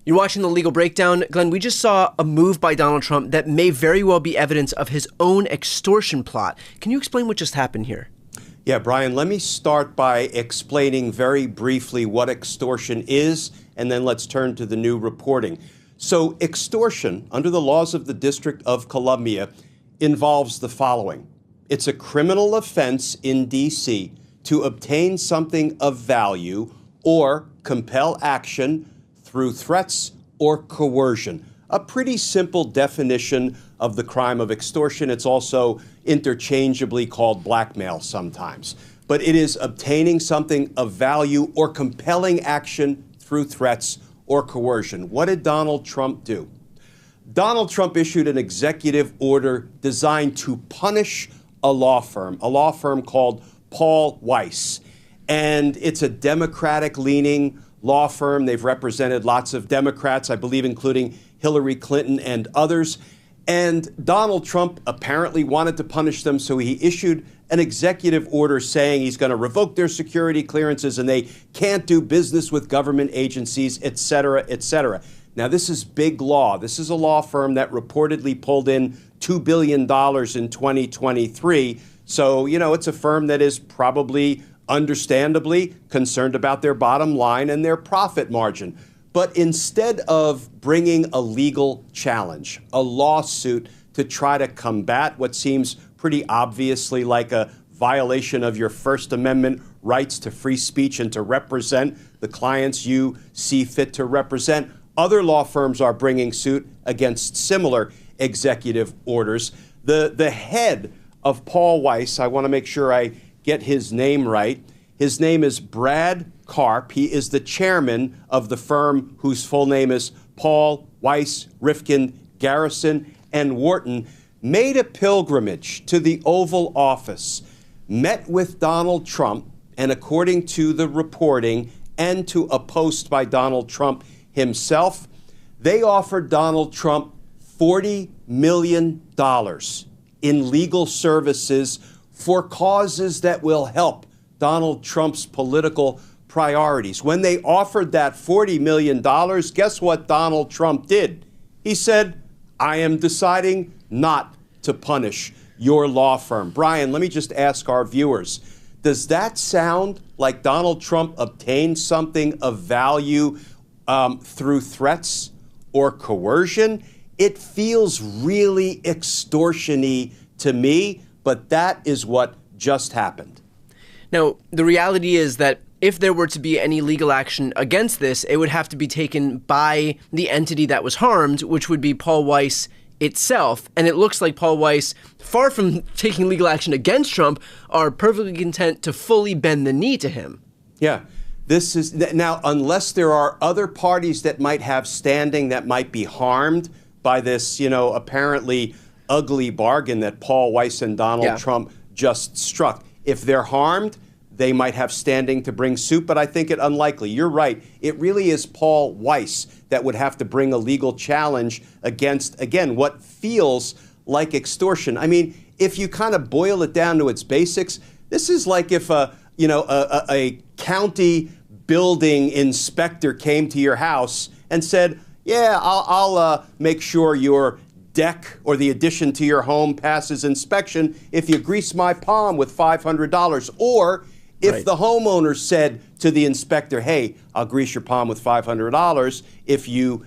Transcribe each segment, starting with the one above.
You're watching The Legal Breakdown. Glenn, we just saw a move by Donald Trump that may very well be evidence of his own extortion plot. Can you explain what just happened here? Yeah, Brian, let me start by explaining very briefly what extortion is, and then let's turn to the new reporting. So extortion, under the laws of the District of Columbia, involves the following. It's a criminal offense in D.C. to obtain something of value or compel action through threats or coercion. A pretty simple definition of the crime of extortion. It's also interchangeably called blackmail sometimes. But it is obtaining something of value or compelling action through threats or coercion. What did Donald Trump do? Donald Trump issued an executive order designed to punish a law firm called Paul Weiss. And it's a Democratic-leaning law firm. They've represented lots of Democrats, I believe, including Hillary Clinton and others. And Donald Trump apparently wanted to punish them, so he issued an executive order saying he's going to revoke their security clearances and they can't do business with government agencies, et cetera, et cetera. Now, this is big law. This is a law firm that reportedly pulled in $2 billion in 2023. So, it's a firm that is probably understandably concerned about their bottom line and their profit margin. But instead of bringing a legal challenge, a lawsuit to try to combat what seems pretty obviously like a violation of your First Amendment rights to free speech and to represent the clients you see fit to represent, other law firms are bringing suit against similar executive orders. The head of Paul Weiss, I want to make sure I get his name right. His name is Brad Karp. He is the chairman of the firm whose full name is Paul Weiss, Rifkin, Garrison, and Wharton, made a pilgrimage to the Oval Office, met with Donald Trump, and according to the reporting and to a post by Donald Trump himself, they offered Donald Trump $40 million in legal services for causes that will help Donald Trump's political priorities. When they offered that $40 million, guess what Donald Trump did? He said, I am deciding not to punish your law firm. Brian, let me just ask our viewers, does that sound like Donald Trump obtained something of value through threats or coercion? It feels really extortion-y to me, but that is what just happened. Now, the reality is that if there were to be any legal action against this, it would have to be taken by the entity that was harmed, which would be Paul Weiss itself. And it looks like Paul Weiss, far from taking legal action against Trump, are perfectly content to fully bend the knee to him. Yeah. This is now, unless there are other parties that might have standing that might be harmed by this, apparently ugly bargain that Paul Weiss and Donald Trump just struck. If they're harmed, they might have standing to bring suit, but I think it unlikely. You're right. It really is Paul Weiss that would have to bring a legal challenge against, again, what feels like extortion. I mean, if you kind of boil it down to its basics, this is like if a county building inspector came to your house and said, yeah, I'll make sure your deck or the addition to your home passes inspection if you grease my palm with $500. Or if the homeowner said to the inspector, hey, I'll grease your palm with $500 if you,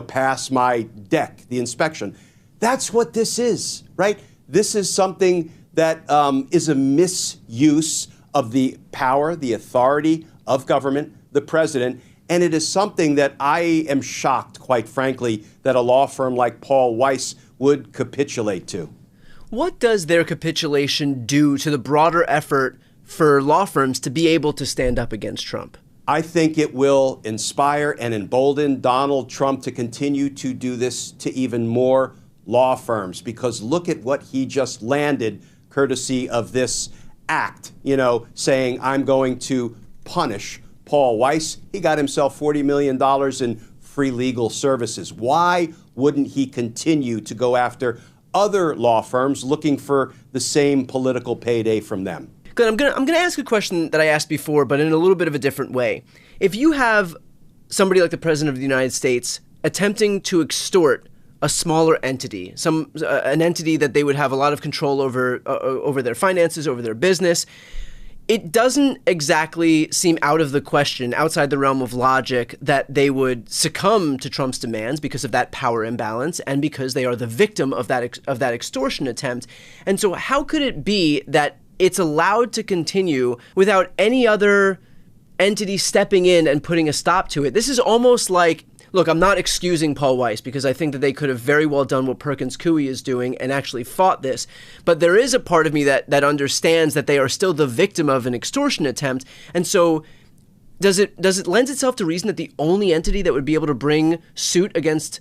pass my deck, the inspection. That's what this is, right? This is something that is a misuse of the power, the authority of government, the president. And it is something that I am shocked, quite frankly, that a law firm like Paul Weiss would capitulate to. What does their capitulation do to the broader effort for law firms to be able to stand up against Trump? I think it will inspire and embolden Donald Trump to continue to do this to even more law firms, because look at what he just landed courtesy of this act, saying I'm going to punish Paul Weiss. He got himself $40 million in free legal services. Why wouldn't he continue to go after other law firms looking for the same political payday from them? Glenn, I'm gonna ask a question that I asked before, but in a little bit of a different way. If you have somebody like the President of the United States attempting to extort a smaller entity, an entity that they would have a lot of control over their finances, over their business. It doesn't exactly seem out of the question, outside the realm of logic, that they would succumb to Trump's demands because of that power imbalance and because they are the victim of that extortion attempt. And so how could it be that it's allowed to continue without any other entity stepping in and putting a stop to it? This is almost like, look, I'm not excusing Paul Weiss because I think that they could have very well done what Perkins Coie is doing and actually fought this. But there is a part of me that understands that they are still the victim of an extortion attempt. And so does it lend itself to reason that the only entity that would be able to bring suit against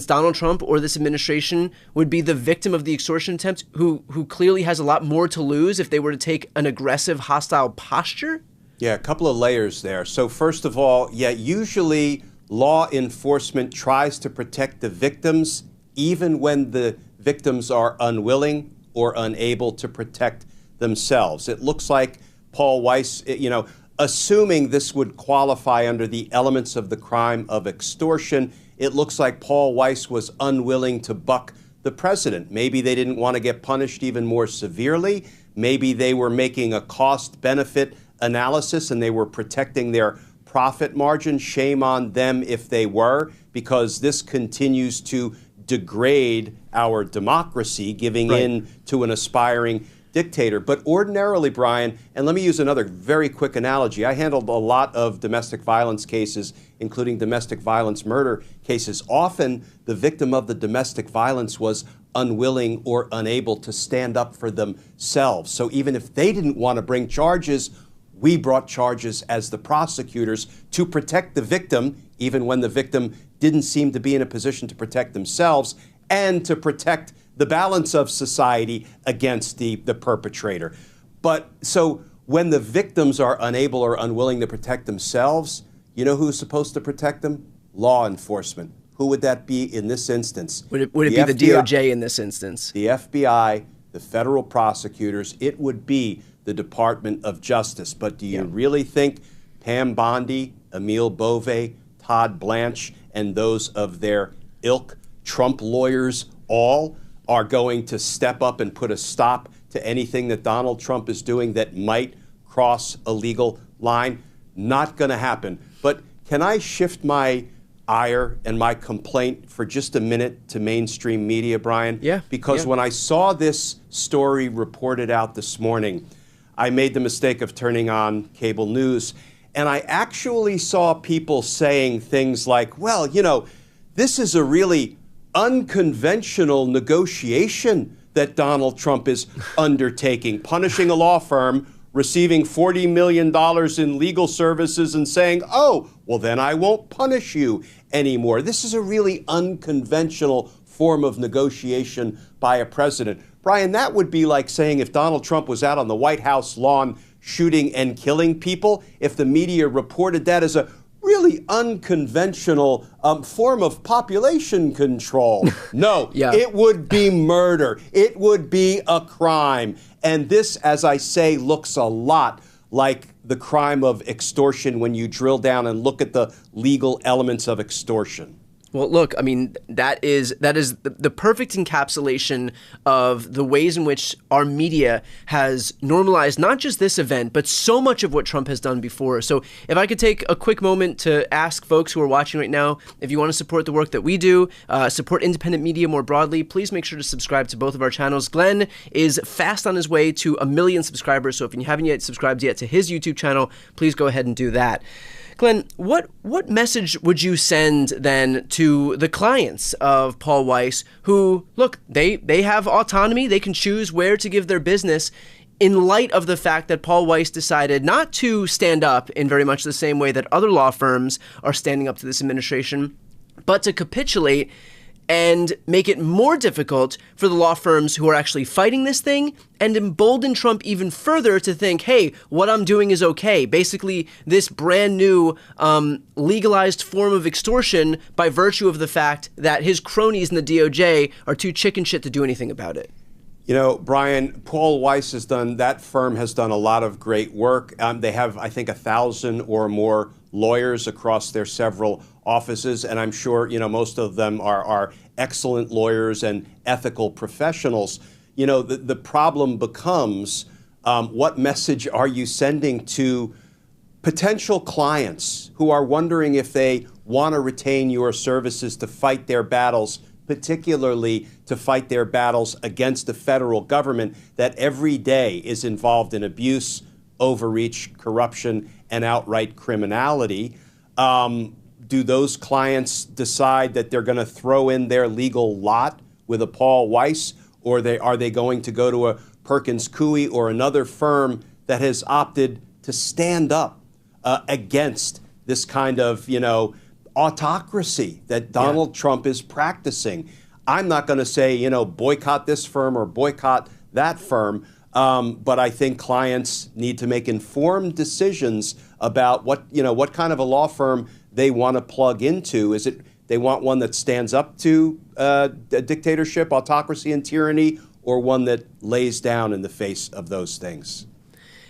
Donald Trump or this administration would be the victim of the extortion attempt, who clearly has a lot more to lose if they were to take an aggressive, hostile posture? Yeah, a couple of layers there. So first of all, usually law enforcement tries to protect the victims even when the victims are unwilling or unable to protect themselves. It looks like Paul Weiss, assuming this would qualify under the elements of the crime of extortion, it looks like Paul Weiss was unwilling to buck the president. Maybe they didn't want to get punished even more severely. Maybe they were making a cost-benefit analysis and they were protecting their profit margin. Shame on them if they were, because this continues to degrade our democracy, giving in to an aspiring dictator. But ordinarily, Brian, and let me use another very quick analogy. I handled a lot of domestic violence cases, including domestic violence murder cases. Often the victim of the domestic violence was unwilling or unable to stand up for themselves. So even if they didn't want to bring charges, we brought charges as the prosecutors to protect the victim, even when the victim didn't seem to be in a position to protect themselves, and to protect the balance of society against the perpetrator. But so when the victims are unable or unwilling to protect themselves, you know who's supposed to protect them? Law enforcement. Who would that be in this instance? Would it be the DOJ in this instance? The FBI, the federal prosecutors. It would be the Department of Justice. But do you really think Pam Bondi, Emile Bove, Todd Blanche, and those of their ilk, Trump lawyers, all are going to step up and put a stop to anything that Donald Trump is doing that might cross a legal line? Not going to happen. But can I shift my ire and my complaint for just a minute to mainstream media, Brian? Yeah. Because when I saw this story reported out this morning, I made the mistake of turning on cable news, and I actually saw people saying things like, well, this is a really unconventional negotiation that Donald Trump is undertaking, punishing a law firm, receiving $40 million in legal services and saying, oh, well, then I won't punish you anymore. This is a really unconventional form of negotiation by a president. Brian, that would be like saying if Donald Trump was out on the White House lawn shooting and killing people, if the media reported that as a really unconventional form of population control. No, It would be murder. It would be a crime. And this, as I say, looks a lot like the crime of extortion when you drill down and look at the legal elements of extortion. Well, look, I mean, that is the perfect encapsulation of the ways in which our media has normalized not just this event, but so much of what Trump has done before. So if I could take a quick moment to ask folks who are watching right now, if you want to support the work that we do, support independent media more broadly, please make sure to subscribe to both of our channels. Glenn is fast on his way to 1 million subscribers, so if you haven't yet subscribed yet to his YouTube channel, please go ahead and do that. Glenn, what message would you send then to the clients of Paul Weiss who, look, they have autonomy, they can choose where to give their business, in light of the fact that Paul Weiss decided not to stand up in very much the same way that other law firms are standing up to this administration, but to capitulate and make it more difficult for the law firms who are actually fighting this thing, and embolden Trump even further to think, hey, what I'm doing is okay. Basically, this brand new legalized form of extortion by virtue of the fact that his cronies in the DOJ are too chicken shit to do anything about it. You know, Brian, Paul Weiss that firm has done a lot of great work. They have, I think, 1,000 or more lawyers across their several offices, and I'm sure, most of them are excellent lawyers and ethical professionals. The problem becomes, what message are you sending to potential clients who are wondering if they want to retain your services to fight their battles, particularly to fight their battles against the federal government that every day is involved in abuse, overreach, corruption, and outright criminality? Do those clients decide that they're going to throw in their legal lot with a Paul Weiss, or are they going to go to a Perkins Coie or another firm that has opted to stand up against this kind of, autocracy that Donald Trump is practicing? I'm not going to say, boycott this firm or boycott that firm, but I think clients need to make informed decisions about what kind of a law firm they want to plug into. Is it they want one that stands up to dictatorship, autocracy, and tyranny, or one that lays down in the face of those things?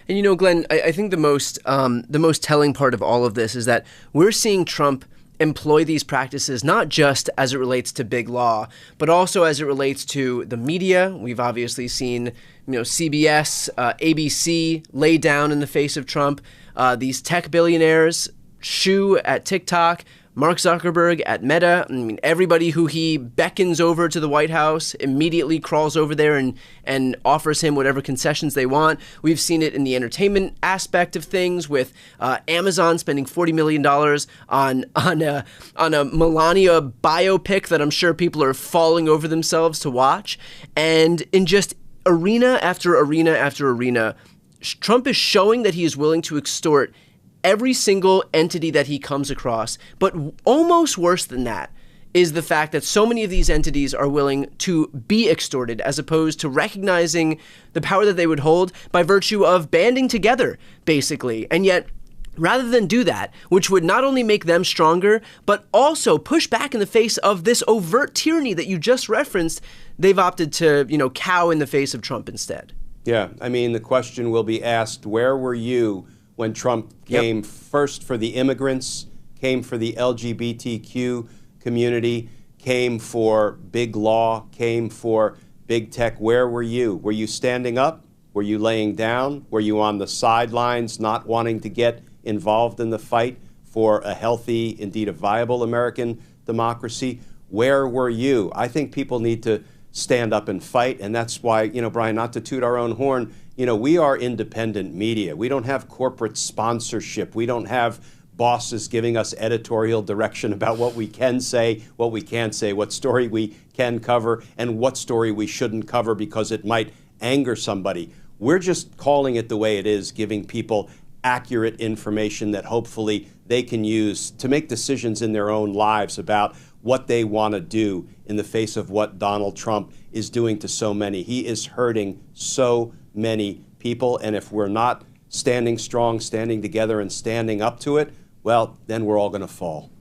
And Glenn, I think the most telling part of all of this is that we're seeing Trump employ these practices not just as it relates to big law, but also as it relates to the media. We've obviously seen, CBS, ABC lay down in the face of Trump. These tech billionaires, Xu at TikTok, Mark Zuckerberg at Meta. Everybody who he beckons over to the White House immediately crawls over there and offers him whatever concessions they want. We've seen it in the entertainment aspect of things with Amazon spending $40 million on a Melania biopic that I'm sure people are falling over themselves to watch. And in just arena after arena after arena, Trump is showing that he is willing to extort every single entity that he comes across. But almost worse than that is the fact that so many of these entities are willing to be extorted as opposed to recognizing the power that they would hold by virtue of banding together, basically. And yet, rather than do that, which would not only make them stronger, but also push back in the face of this overt tyranny that you just referenced, they've opted to, cow in the face of Trump instead. Yeah, the question will be asked, where were you when Trump came first for the immigrants, came for the LGBTQ community, came for big law, came for big tech? Where were you? Were you standing up? Were you laying down? Were you on the sidelines, not wanting to get involved in the fight for a healthy, indeed a viable American democracy? Where were you? I think people need to stand up and fight, and that's why, Brian, not to toot our own horn, we are independent media. We don't have corporate sponsorship. We don't have bosses giving us editorial direction about what we can say, what we can't say, what story we can cover, and what story we shouldn't cover because it might anger somebody. We're just calling it the way it is, giving people accurate information that hopefully they can use to make decisions in their own lives about what they want to do in the face of what Donald Trump is doing to so many. He is hurting so many people, and if we're not standing strong, standing together, and standing up to it, well, then we're all going to fall.